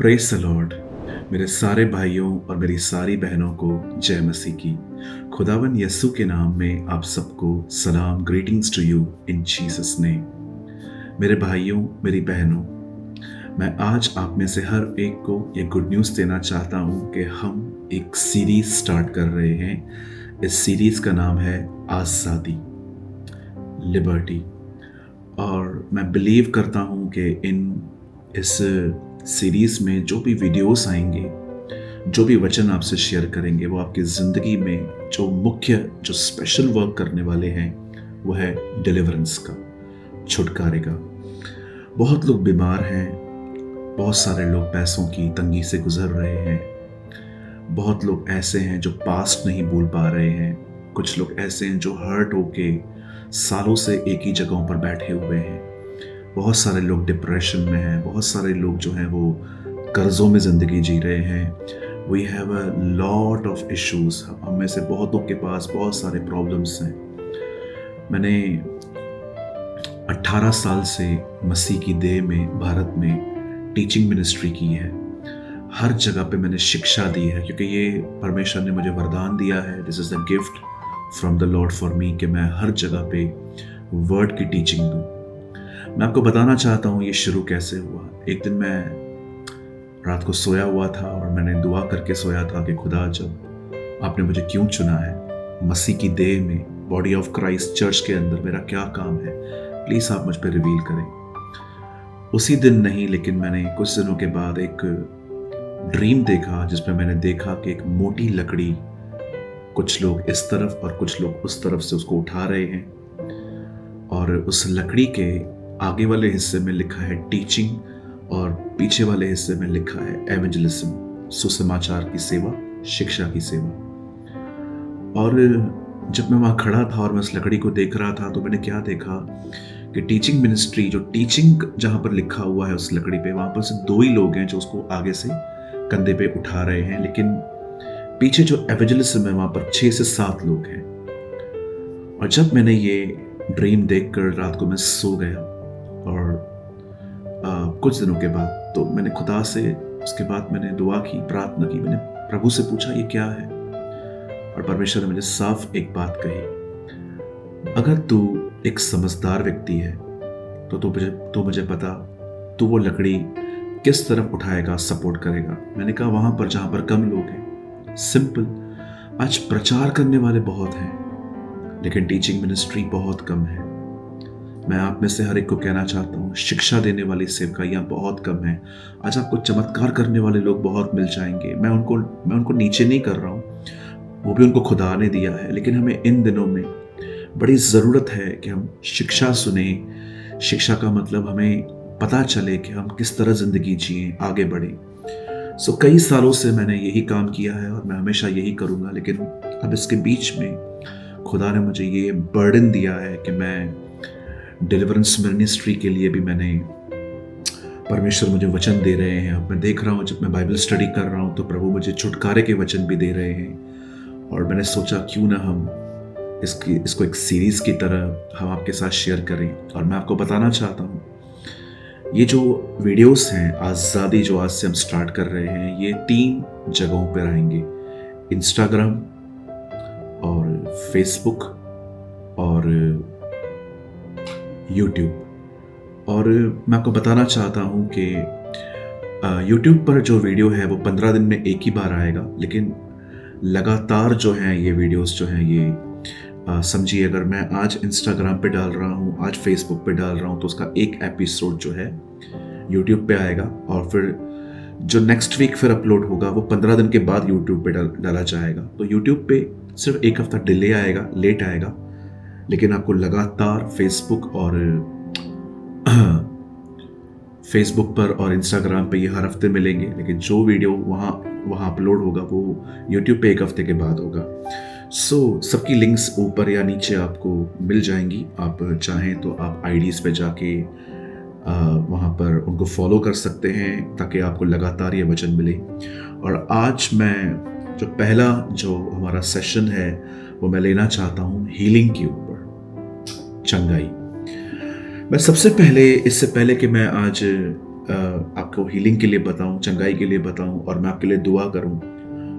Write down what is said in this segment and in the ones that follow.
Praise the Lord. मेरे सारे भाइयों और मेरी सारी बहनों को जय मसीह की। खुदावन यस्सु के नाम में आप सबको सलाम, greetings to you in Jesus name. मेरे भाइयों, मेरी बहनों, मैं आज आप में से हर एक को ये गुड न्यूज़ देना चाहता हूँ कि हम एक सीरीज स्टार्ट कर रहे हैं। इस सीरीज का नाम है आज़ादी, लिबर्टी। और मैं बिलीव करता हूँ कि इस सीरीज में जो भी वीडियोस आएंगे, जो भी वचन आपसे शेयर करेंगे, वो आपकी ज़िंदगी में जो स्पेशल वर्क करने वाले हैं वो है डिलीवरेंस का, छुटकारे का। बहुत लोग बीमार हैं, बहुत सारे लोग पैसों की तंगी से गुजर रहे हैं, बहुत लोग ऐसे हैं जो पास्ट नहीं भूल पा रहे हैं, कुछ लोग ऐसे हैं जो हर्ट होके सालों से एक ही जगहों पर बैठे हुए हैं, बहुत सारे लोग डिप्रेशन में हैं, बहुत सारे लोग जो हैं वो कर्ज़ों में ज़िंदगी जी रहे हैं। We have a lot of issues. हम में से बहुतों के पास बहुत सारे प्रॉब्लम्स हैं। मैंने 18 साल से मसीह की देह में भारत में टीचिंग मिनिस्ट्री की है। हर जगह पे मैंने शिक्षा दी है, क्योंकि ये परमेश्वर ने मुझे वरदान दिया है। This is the gift from the Lord for me कि मैं हर जगह पे वर्ड की टीचिंग दूँ। मैं आपको बताना चाहता हूँ ये शुरू कैसे हुआ। एक दिन मैं रात को सोया हुआ था और मैंने दुआ करके सोया था कि खुदा, जब आपने मुझे क्यों चुना है, मसीह की देह में, बॉडी ऑफ क्राइस्ट चर्च के अंदर मेरा क्या काम है, प्लीज़ आप मुझ पर रिवील करें। उसी दिन नहीं, लेकिन मैंने कुछ दिनों के बाद एक ड्रीम देखा जिसमें मैंने देखा कि एक मोटी लकड़ी, कुछ लोग इस तरफ और कुछ लोग उस तरफ से उसको उठा रहे हैं, और उस लकड़ी के आगे वाले हिस्से में लिखा है टीचिंग और पीछे वाले हिस्से में लिखा है एवेंजलिज्म, सुसमाचार की सेवा, शिक्षा की सेवा। और जब मैं वहाँ खड़ा था और मैं उस लकड़ी को देख रहा था, तो मैंने क्या देखा कि टीचिंग मिनिस्ट्री, जो टीचिंग जहाँ पर लिखा हुआ है उस लकड़ी पे, वहाँ पर सिर्फ 2 ही लोग हैं जो उसको आगे से कंधे पे उठा रहे हैं, लेकिन पीछे जो एवेंजलिज्म है वहाँ पर 6 से 7 लोग हैं। और जब मैंने ये ड्रीम देखकर रात को मैं सो गया, और कुछ दिनों के बाद तो मैंने खुदा से, उसके बाद मैंने दुआ की, प्रार्थना की, मैंने प्रभु से पूछा ये क्या है। और परमेश्वर ने मुझे साफ एक बात कही, अगर तू एक समझदार व्यक्ति है तो तू मुझे बता, तू वो लकड़ी किस तरफ उठाएगा, सपोर्ट करेगा। मैंने कहा वहां पर जहां पर कम लोग हैं। सिंपल। आज प्रचार करने वाले बहुत हैं, लेकिन टीचिंग मिनिस्ट्री बहुत कम है। मैं आप में से हर एक को कहना चाहता हूँ, शिक्षा देने वाली सेवकाइयाँ बहुत कम हैं। आज आपको चमत्कार करने वाले लोग बहुत मिल जाएंगे। मैं उनको नीचे नहीं कर रहा हूँ, वो भी उनको खुदा ने दिया है, लेकिन हमें इन दिनों में बड़ी ज़रूरत है कि हम शिक्षा सुने। शिक्षा का मतलब हमें पता चले कि हम किस तरह ज़िंदगी जिए, आगे बढ़े। सो कई सालों से मैंने यही काम किया है और मैं हमेशा यही करूँगा, लेकिन अब इसके बीच में खुदा ने मुझे ये बर्डन दिया है कि मैं डिलीवरेंस मिनिस्ट्री के लिए भी परमेश्वर मुझे वचन दे रहे हैं। अब मैं देख रहा हूँ, जब मैं बाइबल स्टडी कर रहा हूँ तो प्रभु मुझे छुटकारे के वचन भी दे रहे हैं। और मैंने सोचा क्यों ना हम इसको एक सीरीज की तरह हम आपके साथ शेयर करें। और मैं आपको बताना चाहता हूँ, ये जो वीडियोस हैं आज़ादी, जो आज से हम स्टार्ट कर रहे हैं, ये 3 जगहों पर आएंगे, इंस्टाग्राम और फेसबुक और यूट्यूब। और मैं आपको बताना चाहता हूँ कि यूट्यूब पर जो वीडियो है वो 15 दिन में एक ही बार आएगा, लेकिन लगातार जो हैं ये वीडियोस जो हैं ये समझिए, अगर मैं आज इंस्टाग्राम पे डाल रहा हूँ, आज फेसबुक पे डाल रहा हूँ, तो उसका एक एपिसोड जो है यूट्यूब पे आएगा, और फिर जो नेक्स्ट वीक फिर अपलोड होगा वो 15 दिन के बाद यूट्यूब पे डाला जाएगा। तो यूट्यूब पे सिर्फ 1 हफ्ता डिले आएगा, लेट आएगा, लेकिन आपको लगातार फेसबुक पर और इंस्टाग्राम पे ये हर हफ्ते मिलेंगे, लेकिन जो वीडियो वहाँ अपलोड होगा वो यूट्यूब पे 1 हफ्ते के बाद होगा। सो सबकी लिंक्स ऊपर या नीचे आपको मिल जाएंगी। आप चाहें तो आप आईडीज़ पे जाके वहाँ पर उनको फॉलो कर सकते हैं, ताकि आपको लगातार ये वचन मिले। और आज मैं जो हमारा सेशन है वो मैं लेना चाहता हूँ हीलिंग के ऊपर, चंगाई। मैं सबसे पहले, इससे पहले कि मैं आज आपको हीलिंग के लिए बताऊं, चंगाई के लिए बताऊं और मैं आपके लिए दुआ करूं,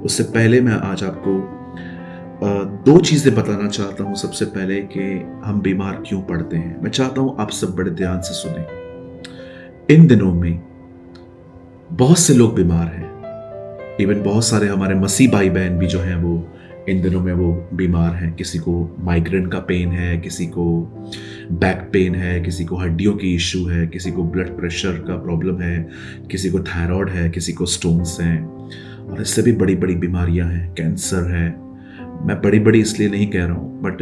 उससे पहले मैं आज आपको दो चीज़ें बताना चाहता हूं। सबसे पहले कि हम बीमार क्यों पड़ते हैं। मैं चाहता हूं आप सब बड़े ध्यान से सुने। इन दिनों में बहुत से लोग बीमार हैं। इवन बहुत सारे हमारे मसीह भाई बहन भी जो हैं वो इन दिनों में वो बीमार हैं। किसी को माइग्रेन का पेन है, किसी को बैक पेन है, किसी को हड्डियों की इश्यू है, किसी को ब्लड प्रेशर का प्रॉब्लम है, किसी को थायराइड है, किसी को स्टोन्स हैं और इससे भी बड़ी बड़ी बीमारियां हैं, कैंसर है। मैं बड़ी बड़ी इसलिए नहीं कह रहा हूँ, बट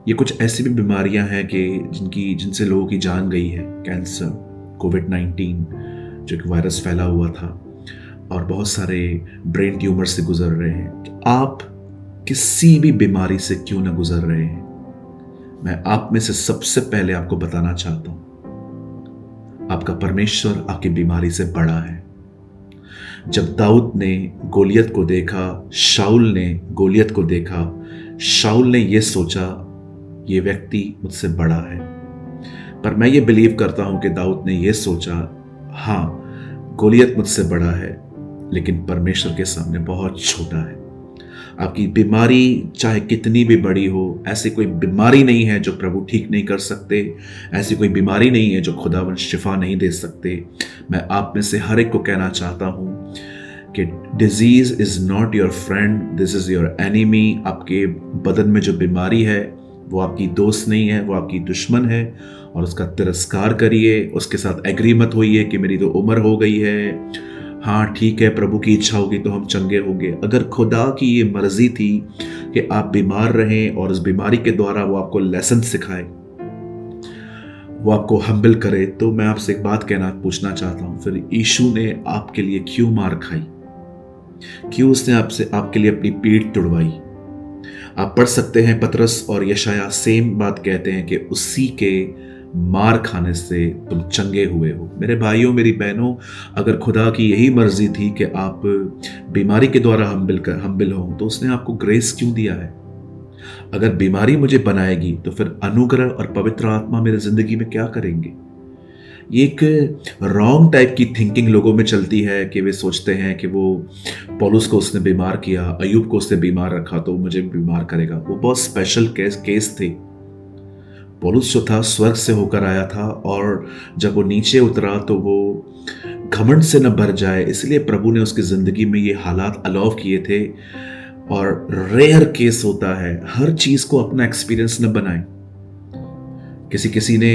ये कुछ ऐसी भी बीमारियां हैं कि जिनसे लोगों की जान गई है। कैंसर, कोविड-19 जो कि वायरस फैला हुआ था और बहुत सारे ब्रेन ट्यूमर से गुजर रहे हैं। आप किसी भी बीमारी से क्यों ना गुजर रहे हैं, मैं आप में से सबसे पहले आपको बताना चाहता हूं, आपका परमेश्वर आपकी बीमारी से बड़ा है। जब दाऊद ने गोलियत को देखा, शाऊल ने गोलियत को देखा, शाऊल ने यह सोचा ये व्यक्ति मुझसे बड़ा है। पर मैं ये बिलीव करता हूं कि दाऊद ने यह सोचा, हाँ गोलियत मुझसे बड़ा है लेकिन परमेश्वर के सामने बहुत छोटा है। आपकी बीमारी चाहे कितनी भी बड़ी हो, ऐसी कोई बीमारी नहीं है जो प्रभु ठीक नहीं कर सकते। ऐसी कोई बीमारी नहीं है जो खुदावंद शिफा नहीं दे सकते। मैं आप में से हर एक को कहना चाहता हूं कि disease is not your friend, this is your enemy. आपके बदन में जो बीमारी है वो आपकी दोस्त नहीं है, वो आपकी दुश्मन है और उसका तिरस्कार करिए। उसके साथ एग्री मत होइए कि मेरी तो उम्र हो गई है, हाँ ठीक है प्रभु की इच्छा होगी तो हम चंगे होंगे। अगर खुदा की ये मर्जी थी कि आप बीमार रहें और उस बीमारी के द्वारा वो आपको लेसन सिखाए, वो आपको हम्बल करे, तो मैं आपसे एक बात पूछना चाहता हूं, फिर यीशु ने आपके लिए क्यों मार खाई? क्यों उसने आपके लिए अपनी पीठ तुड़वाई? आप पढ़ सकते हैं, पतरस और यशायाह सेम बात कहते हैं कि उसी के मार खाने से तुम चंगे हुए हो। मेरे भाइयों, मेरी बहनों, अगर खुदा की यही मर्जी थी कि आप बीमारी के द्वारा हम्बल हो, तो उसने आपको ग्रेस क्यों दिया है? अगर बीमारी मुझे बनाएगी तो फिर अनुग्रह और पवित्र आत्मा मेरी जिंदगी में क्या करेंगे? ये एक रॉन्ग टाइप की थिंकिंग लोगों में चलती है कि वे सोचते हैं कि वो पौलुस को उसने बीमार किया, अय्यूब को उसने बीमार रखा तो मुझे बीमार करेगा। वो बहुत स्पेशल केस थे। पौलुस जो था स्वर्ग से होकर आया था और जब वो नीचे उतरा तो वो घमंड से न भर जाए, इसलिए प्रभु ने उसकी जिंदगी में ये हालात अलाउ किए थे। और रेयर केस होता है, हर चीज को अपना एक्सपीरियंस न बनाए। किसी ने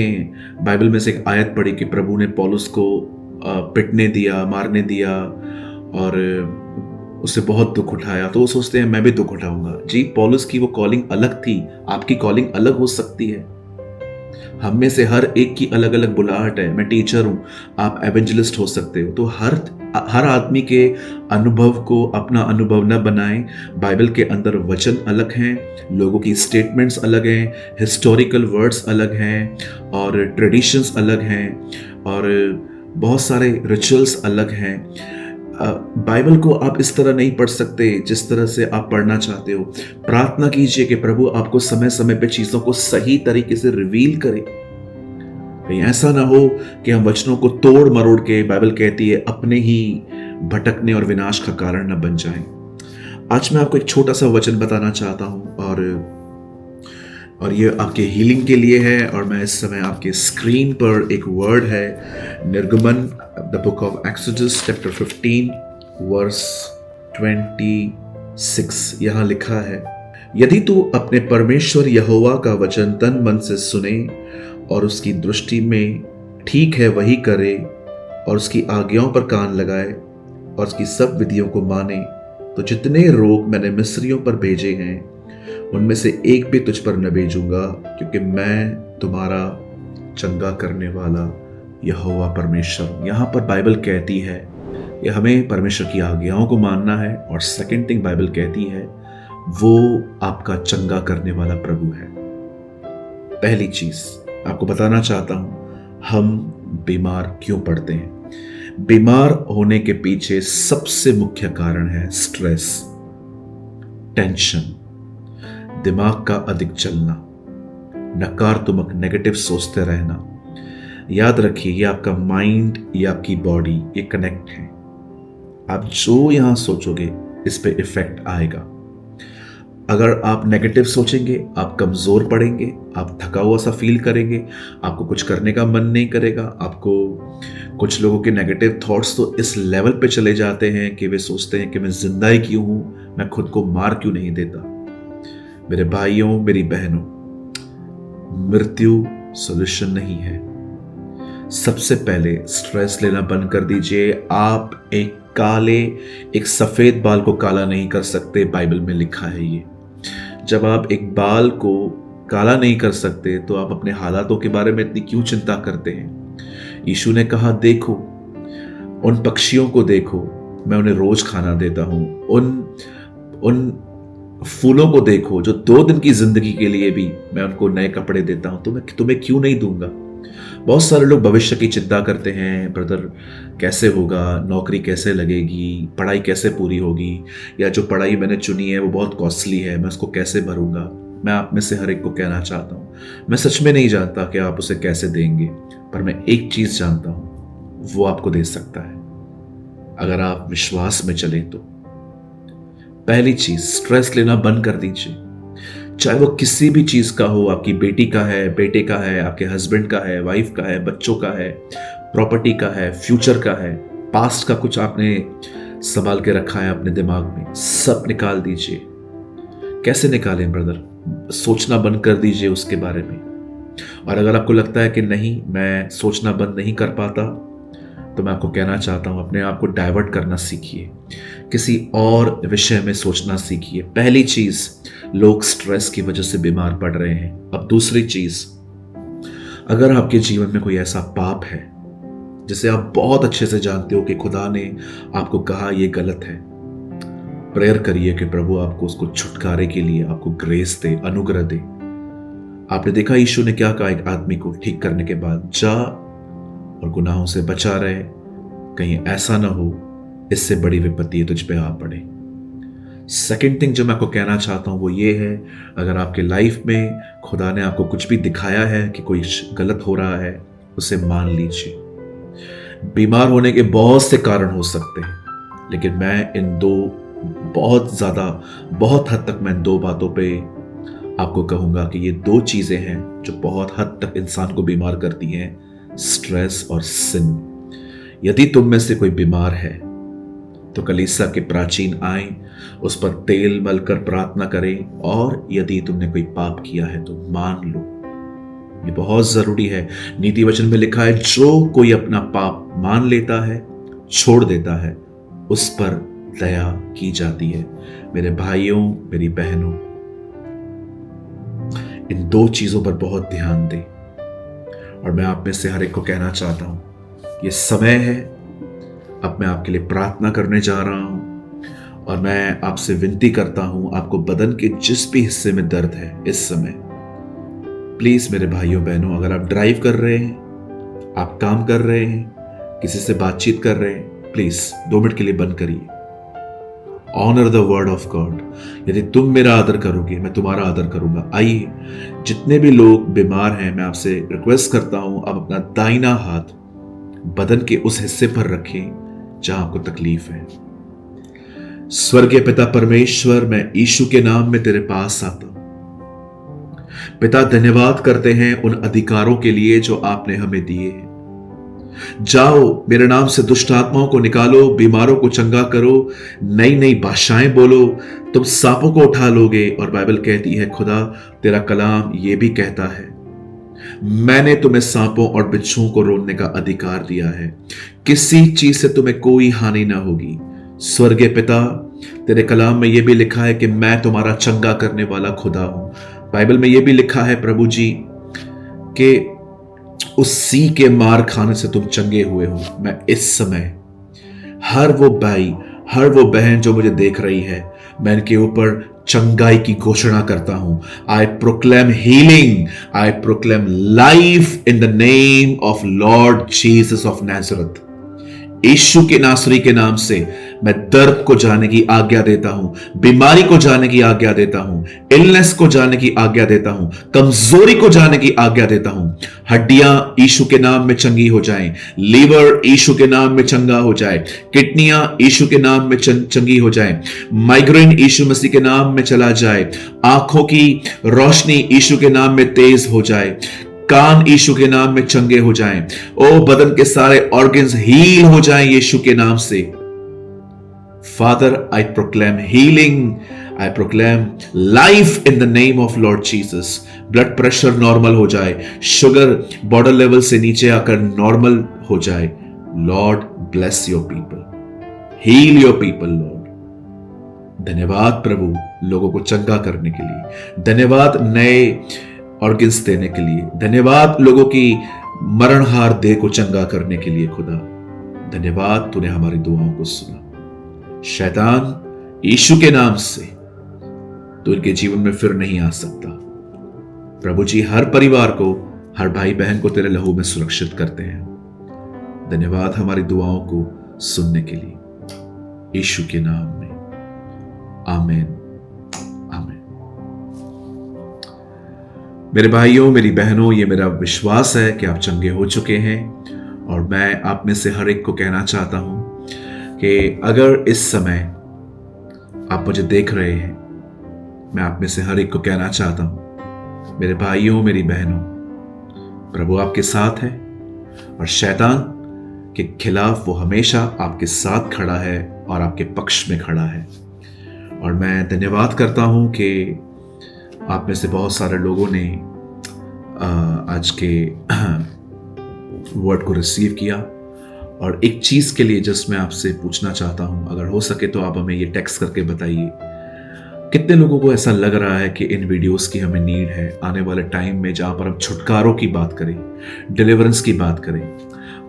बाइबल में से एक आयत पढ़ी कि प्रभु ने पौलुस को पिटने दिया, मारने दिया और उससे बहुत दुख उठाया, तो वो सोचते हैं मैं भी दुख उठाऊंगा। जी, पौलुस की वो कॉलिंग अलग थी, आपकी कॉलिंग अलग हो सकती है। हम में से हर एक की अलग अलग बुलाहट है। मैं टीचर हूं, आप एवेंजलिस्ट हो सकते हो। तो हर आदमी के अनुभव को अपना अनुभव न बनाएं। बाइबल के अंदर वचन अलग हैं, लोगों की स्टेटमेंट्स अलग हैं, हिस्टोरिकल वर्ड्स अलग हैं और ट्रेडिशंस अलग हैं और बहुत सारे रिचुअल्स अलग हैं। बाइबल को आप इस तरह नहीं पढ़ सकते जिस तरह से आप पढ़ना चाहते हो। प्रार्थना कीजिए कि प्रभु आपको समय समय पे चीजों को सही तरीके से रिवील करे। कहीं ऐसा ना हो कि हम वचनों को तोड़ मरोड़ के, बाइबल कहती है, अपने ही भटकने और विनाश का कारण न बन जाएं। आज मैं आपको एक छोटा सा वचन बताना चाहता हूं और ये आपके हीलिंग के लिए है। और मैं इस समय आपके स्क्रीन पर एक वर्ड है, निर्गमन, the book of Exodus chapter 15 verse 26। यहां लिखा है, यदि तू अपने परमेश्वर यहोवा का वचन तन मन से सुने और उसकी दृष्टि में ठीक है वही करे और उसकी आज्ञाओं पर कान लगाए और उसकी सब विधियों को माने, तो जितने रोग मैंने मिस्रियों पर भेजे हैं उनमें से एक भी तुझ पर न भेजूंगा, क्योंकि मैं तुम्हारा चंगा करने वाला यहोवा परमेश्वर हूं। यहां पर बाइबल कहती है कि हमें परमेश्वर की आज्ञाओं को मानना है। और सेकंड थिंग बाइबल कहती है, वो आपका चंगा करने वाला प्रभु है। पहली चीज आपको बताना चाहता हूं, हम बीमार क्यों पड़ते हैं। बीमार होने के पीछे सबसे मुख्य कारण है स्ट्रेस, टेंशन, दिमाग का अधिक चलना, नकारात्मक नेगेटिव सोचते रहना, याद रखिए, ये आपका माइंड, ये आपकी बॉडी, ये कनेक्ट है। आप जो यहां सोचोगे इस पे इफेक्ट आएगा। अगर आप नेगेटिव सोचेंगे, आप कमजोर पड़ेंगे, आप थका हुआ सा फील करेंगे, आपको कुछ करने का मन नहीं करेगा। आपको कुछ लोगों के नेगेटिव थॉट्स तो इस लेवल पे चले जाते हैं कि वे सोचते हैं कि मैं जिंदा ही क्यों हूं, मैं खुद को मार क्यों नहीं देता। मेरे भाइयों, मेरी बहनों, मृत्यु सॉल्यूशन नहीं है। सबसे पहले स्ट्रेस लेना बंद कर दीजिए। आप एक सफेद बाल को काला नहीं कर सकते, बाइबल में लिखा है ये। जब आप एक बाल को काला नहीं कर सकते तो आप अपने हालातों के बारे में इतनी क्यों चिंता करते हैं। यीशु ने कहा, देखो उन पक्षियों को देखो, मैं उन्हें रोज खाना देता हूं। उन फूलों को देखो जो 2 दिन की जिंदगी के लिए भी मैं उनको नए कपड़े देता हूं, तो मैं तुम्हें क्यों नहीं दूंगा। बहुत सारे लोग भविष्य की चिंता करते हैं, ब्रदर कैसे होगा, नौकरी कैसे लगेगी, पढ़ाई कैसे पूरी होगी, या जो पढ़ाई मैंने चुनी है वो बहुत कॉस्टली है, मैं उसको कैसे भरूंगा। मैं आप में से हर एक को कहना चाहता हूँ, मैं सच में नहीं जानता कि आप उसे कैसे देंगे, पर मैं एक चीज जानता हूँ, वो आपको दे सकता है अगर आप विश्वास में चले तो। पहली चीज, स्ट्रेस लेना बंद कर दीजिए। चाहे वो किसी भी चीज का हो, आपकी बेटी का है, बेटे का है, आपके हस्बैंड का है, वाइफ का है, बच्चों का है, प्रॉपर्टी का है, फ्यूचर का है, पास्ट का कुछ आपने संभाल के रखा है अपने दिमाग में, सब निकाल दीजिए। कैसे निकालें ब्रदर? सोचना बंद कर दीजिए उसके बारे में। और अगर आपको लगता है कि नहीं, मैं सोचना बंद नहीं कर पाता, तो मैं आपको कहना चाहता हूं, अपने आप को डाइवर्ट करना सीखिए, किसी और विषय में सोचना सीखिए। पहली चीज, लोग स्ट्रेस की वजह से बीमार पड़ रहे हैं। अब दूसरी चीज, अगर आपके जीवन में कोई ऐसा पाप है जिसे आप बहुत अच्छे से जानते हो कि खुदा ने आपको कहा यह गलत है, प्रेयर करिए कि प्रभु आपको उसको छुटकारे के लिए आपको ग्रेस दे, अनुग्रह दे। आपने देखा यीशु ने क्या कहा एक आदमी को ठीक करने के बाद, जा और गुनाहों से बचा रहे, कहीं ऐसा ना हो इससे बड़ी विपत्ति तुझ पे आ पड़े। सेकेंड थिंग जो मैं आपको कहना चाहता हूं वो ये है, अगर आपके लाइफ में खुदा ने आपको कुछ भी दिखाया है कि कोई गलत हो रहा है, उसे मान लीजिए। बीमार होने के बहुत से कारण हो सकते हैं, लेकिन मैं इन दो बहुत हद तक मैं इन 2 बातों पे आपको कहूंगा कि ये 2 चीजें हैं जो बहुत हद तक इंसान को बीमार करती हैं, स्ट्रेस और सिन। यदि तुम में से कोई बीमार है तो कलीसिया के प्राचीन आए, उस पर तेल मलकर प्रार्थना करें, और यदि तुमने कोई पाप किया है तो मान लो। ये बहुत जरूरी है। नीति वचन में लिखा है, जो कोई अपना पाप मान लेता है, छोड़ देता है, उस पर दया की जाती है। मेरे भाइयों, मेरी बहनों, इन 2 चीजों पर बहुत ध्यान दें। और मैं आप में से हर एक को कहना चाहता हूं, ये समय है, अब मैं आपके लिए प्रार्थना करने जा रहा हूं, और मैं आपसे विनती करता हूं, आपको बदन के जिस भी हिस्से में दर्द है इस समय, प्लीज मेरे भाइयों बहनों, अगर आप ड्राइव कर रहे हैं, आप काम कर रहे हैं, किसी से बातचीत कर रहे हैं, प्लीज 2 मिनट के लिए बंद करिए। Honour the word of God. यदि तुम मेरा आदर करोगे, मैं तुम्हारा आदर करूंगा। आइए, जितने भी लोग बीमार हैं, मैं आपसे रिक्वेस्ट करता हूं, आप अपना दाहिना हाथ बदन के उस हिस्से पर रखें जहां आपको तकलीफ है। स्वर्गीय पिता परमेश्वर, मैं यीशु के नाम में तेरे पास आता हूं। पिता, धन्यवाद करते हैं उन अधिकारों के लिए जो आपने हमें दिए हैं। जाओ, मेरे नाम से दुष्ट आत्माओं को निकालो, बीमारों को चंगा करो, नई नई भाषाएं बोलो, तुम सांपों को उठा लोगे। और बाइबल कहती है, खुदा तेरा कलाम ये भी कहता है, मैंने तुम्हें सांपों और बिच्छुओं को रोकने का अधिकार दिया है, किसी चीज से तुम्हें कोई हानि ना होगी। स्वर्गीय पिता, तेरे कलाम में यह भी लिखा है कि मैं तुम्हारा चंगा करने वाला खुदा हूं। बाइबल में यह भी लिखा है प्रभु जी कि उसी के मार खाने से तुम चंगे हुए हो। मैं इस समय हर वो भाई, हर वो बहन जो मुझे देख रही है, मैं इनके ऊपर चंगाई की घोषणा करता हूं। I proclaim healing, I proclaim life in the name of Lord Jesus of Nazareth. यीशु के नासरी के नाम से मैं दर्द को जाने की आज्ञा देता हूं, बीमारी को जाने की आज्ञा देता हूं, इलनेस को जाने की आज्ञा देता हूं, कमजोरी को जाने की आज्ञा देता हूं। हड्डियां यीशु के नाम में चंगी हो जाएं, लीवर यीशु के नाम में चंगा हो जाए, किडनियां यीशु के नाम में चंगी हो जाए, माइग्रेन यीशु मसीह के नाम में चला जाए, आंखों की रोशनी यीशु के नाम में तेज हो जाए, कान यीशु के नाम में चंगे हो जाएं, ओ बदन के सारे ऑर्गन्स हील हो जाएं यीशु के नाम से। Father, I proclaim healing, I proclaim life in the name of Lord Jesus. Blood pressure normal हो जाए, शुगर बॉर्डर लेवल से नीचे आकर नॉर्मल हो जाए। Lord bless your people, heal your people lord. धन्यवाद प्रभु लोगों को चंगा करने के लिए, धन्यवाद नए ऑर्गन्स देने के लिए, धन्यवाद लोगों की मरणहार देह को चंगा करने के लिए। खुदा धन्यवाद, तूने हमारी दुआओं को सुना। शैतान यीशु के नाम से तो इनके जीवन में फिर नहीं आ सकता। प्रभु जी हर परिवार को, हर भाई बहन को तेरे लहू में सुरक्षित करते हैं। धन्यवाद हमारी दुआओं को सुनने के लिए, यीशु के नाम में, आमीन, आमीन। मेरे भाइयों, मेरी बहनों, ये मेरा विश्वास है कि आप चंगे हो चुके हैं। और मैं आप में से हर एक को कहना चाहता हूं कि अगर इस समय आप मुझे देख रहे हैं, मैं आप में से हर एक को कहना चाहता हूं, मेरे भाइयों, मेरी बहनों, प्रभु आपके साथ है और शैतान के खिलाफ वो हमेशा आपके साथ खड़ा है और आपके पक्ष में खड़ा है। और मैं धन्यवाद करता हूं कि आप में से बहुत सारे लोगों ने आज के वर्ड को रिसीव किया। और एक चीज़ के लिए जिसमें आपसे पूछना चाहता हूं, अगर हो सके तो आप हमें ये टेक्स्ट करके बताइए, कितने लोगों को ऐसा लग रहा है कि इन वीडियोस की हमें नीड है आने वाले टाइम में, जहां पर हम छुटकारों की बात करें, डिलीवरेंस की बात करें।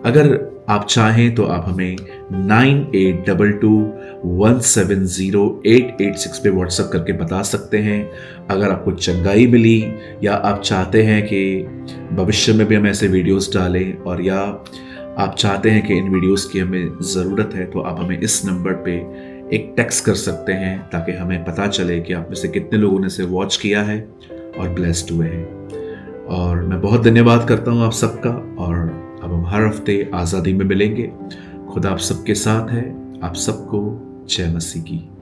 अगर आप चाहें तो आप हमें 9822170886 पे व्हाट्सएप करके बता सकते हैं। अगर आपको चंगाई मिली या आप चाहते हैं कि भविष्य में भी हम ऐसे वीडियोस डालें, और या आप चाहते हैं कि इन वीडियोस की हमें ज़रूरत है, तो आप हमें इस नंबर पे एक टेक्स्ट कर सकते हैं ताकि हमें पता चले कि आप में से कितने लोगों ने इसे वॉच किया है और ब्लेस्ड हुए हैं। और मैं बहुत धन्यवाद करता हूँ आप सबका। और अब हम हर हफ्ते आज़ादी में मिलेंगे। खुदा आप सबके साथ है। आप सबको जय मसीह की।